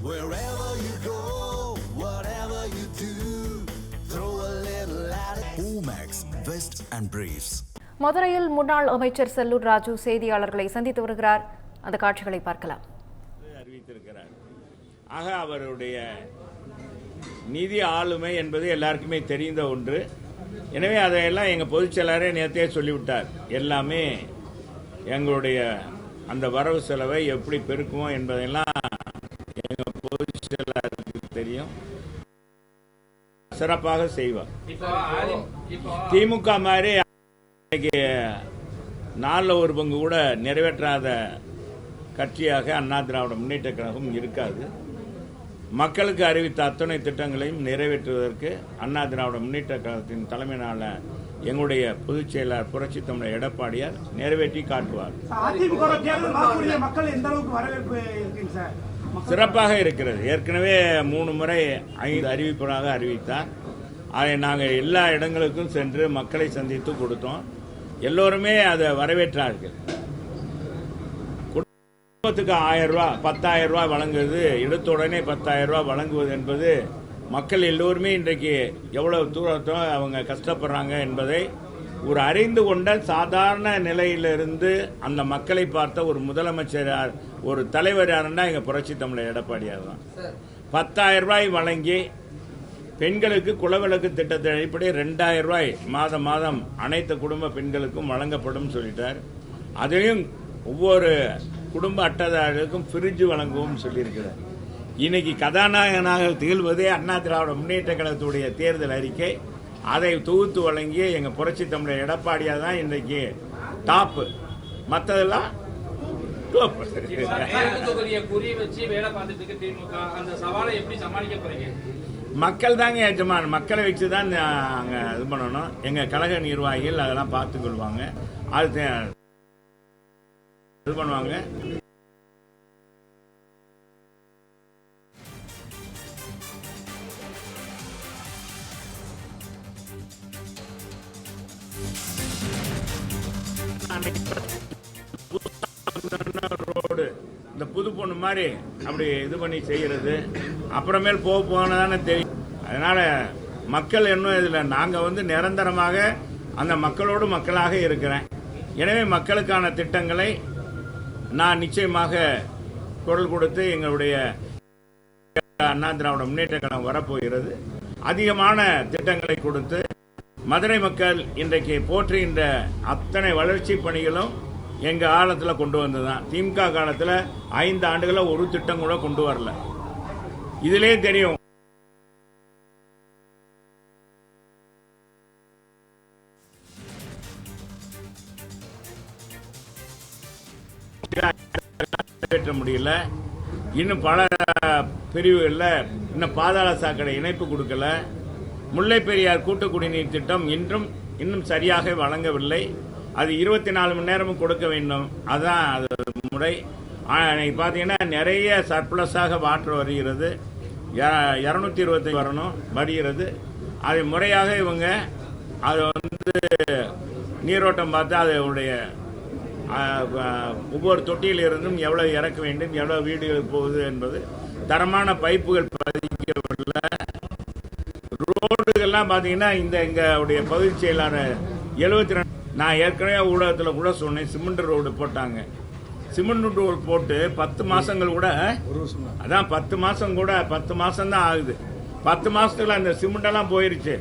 Wherever you go, whatever you do, throw a little at it. Omax, Vest and Briefs. மதுரையில் முன்னாள் அமைச்சர் செல்லூர் ராஜு செய்தியாளர்களை சந்தித்து வருகிறார். அந்த காட்சிகளை பார்க்கலாம். அறிவித்திருக்கிறார். ஆக அவருடைய நிதி ஆளுமை என்பது எல்லாருக்குமே தெரிந்த ஒன்று. எனவே அதையெல்லாம் எங்கள் பொதுச் செயலாளரே நேரத்தையே சொல்லிவிட்டார். எல்லாமே எங்களுடைய அந்த வரவு செலவை எப்படி பெருக்குமோ என்பதெல்லாம் எங்கள் பொதுச் செயலாளருக்கு தெரியும். சிறப்பாக செய்வார். திமுக மாதிரி நாலில் ஒரு பங்கு கூட நிறைவேற்றாத கட்சியாக அண்ணா திராவிட முன்னேற்ற கழகம் இருக்காது. மக்களுக்கு அறிவித்த அத்தனை திட்டங்களையும் நிறைவேற்றுவதற்கு அண்ணா திராவிட முன்னேற்ற கழகத்தின் தலைமையிலான எங்களுடைய பொதுச் செயலாளர் புரட்சி தமிழர் எடப்பாடியார் நிறைவேற்றி காட்டுவார். சிறப்பாக இருக்கிறது. ஏற்கனவே 3 முறை 5 அறிவிப்பாக அறிவித்தார். அதை நாங்கள் எல்லா இடங்களுக்கும் சென்று மக்களை சந்தித்து கொடுத்தோம். எல்லோருமே அதை வரவேற்றார்கள். குடும்பத்துக்கு 1000 ரூபாய் 10,000 ரூபாய் வழங்குவது, எடுத்த உடனே 10,000 ரூபாய் வழங்குவது என்பது மக்கள் எல்லோருமே இன்றைக்கு எவ்வளவு தூரத்தோ அவங்க கஷ்டப்படுறாங்க என்பதை ஒரு அறிந்து கொண்ட சாதாரண நிலையிலிருந்து அந்த மக்களை பார்த்த ஒரு முதலமைச்சர், ஒரு தலைவர் யாருன்னா எங்க புரட்சி தமிழர் எடப்பாடியார் தான். 10,000 ரூபாய் வழங்கி பெண்களுக்கு குலவிளக்கு திட்டத்தின் அடிப்படை 2,000 ரூபாய் மாதம் மாதம் அனைத்து குடும்ப பெண்களுக்கும் வழங்கப்படும் சொல்லிட்டார். அதையும் ஒவ்வொரு குடும்ப அட்டைதாரர்களுக்கும் ஃப்ரிட்ஜ் வழங்கவும் சொல்லியிருக்கிறார். இன்னைக்கு கதாநாயகனாக திகழ்வதே அண்ணா திராவிட முன்னேற்ற கழகத்துடைய தேர்தல் அறிக்கை. அதை தொகுத்து வழங்கிய எங்க புரட்சி தமிழர் எடப்பாடியா தான் இன்றைக்கு டாப். மற்றதெல்லாம் மக்கள் தாங்க எஜமான். மக்களை வச்சுதான் அங்க இது பண்ணணும். எங்க கழக நிர்வாகிகள் அதெல்லாம் பார்த்துக் கொள்வாங்க. அது இது பண்ணுவாங்க. ரோடு இந்த புது பொண்ணு மாதிரி அப்படி இது பண்ணி செய்யறது அப்புறமேல் போனதானே தெரியும். அதனால மக்கள் இன்னும் இதுல நாங்க நிரந்தரமாக அந்த மக்களோடு மக்களாக இருக்கிறேன். எனவே மக்களுக்கான திட்டங்களை நான் நிச்சயமாக குரல் கொடுத்து எங்களுடைய அண்ணா திராவிட முன்னேற்ற கழகம் வரப்போகிறது. அதிகமான திட்டங்களை கொடுத்து மதுரை மக்கள் இன்றைக்கு போற்றுகின்ற அத்தனை வளர்ச்சி பணிகளும் எங்க காலத்தில் கொண்டு வந்ததுதான். திமுக காலத்தில் 5 ஆண்டுகளில் ஒரு திட்டம் கூட கொண்டு வரல. இதிலே தெரியும். நிறைவேற்ற முடியல. இன்னும் பல பிரிவுகளில் இன்னும் பாதாள சாக்கடை இணைப்பு கொடுக்கல. முல்லை பெரியார் கூட்டு குடிநீர் திட்டம் இன்னும் சரியாக வழங்கவில்லை. அது 24 மணி நேரமும் கொடுக்க வேண்டும். அதுதான் அது முறை. பார்த்தீங்கன்னா நிறைய சர்ப்ளஸாக வாட்டர் வருகிறது. 225 வரணும் வருகிறது. அதை முறையாக இவங்க அதை நீரோட்டம் பார்த்து அதனுடைய ஒவ்வொரு தொட்டியிலிருந்தும் எவ்வளவு இறக்க வேண்டும், எவ்வளவு வீடுகளுக்கு போகுது என்பது தரமான பைப்புகள் பதிக்கவில்லை. ரோடுகள்லாம் பார்த்தீங்கன்னா எங்களுடைய பகுதி செயலாளர் 72 நான் ஏற்கனவே ஊடகத்தில் கூட சொன்னேன். சிமெண்ட் ரோடு போட்டாங்க. சிமெண்ட் ரோடு போட்டு 10 மாசங்கள் கூட, அதான் 10 மாசம் கூட 10 மாசம் தான் ஆகுது. 10 மாசத்துல அந்த சிமெண்ட் எல்லாம் போயிருச்சு.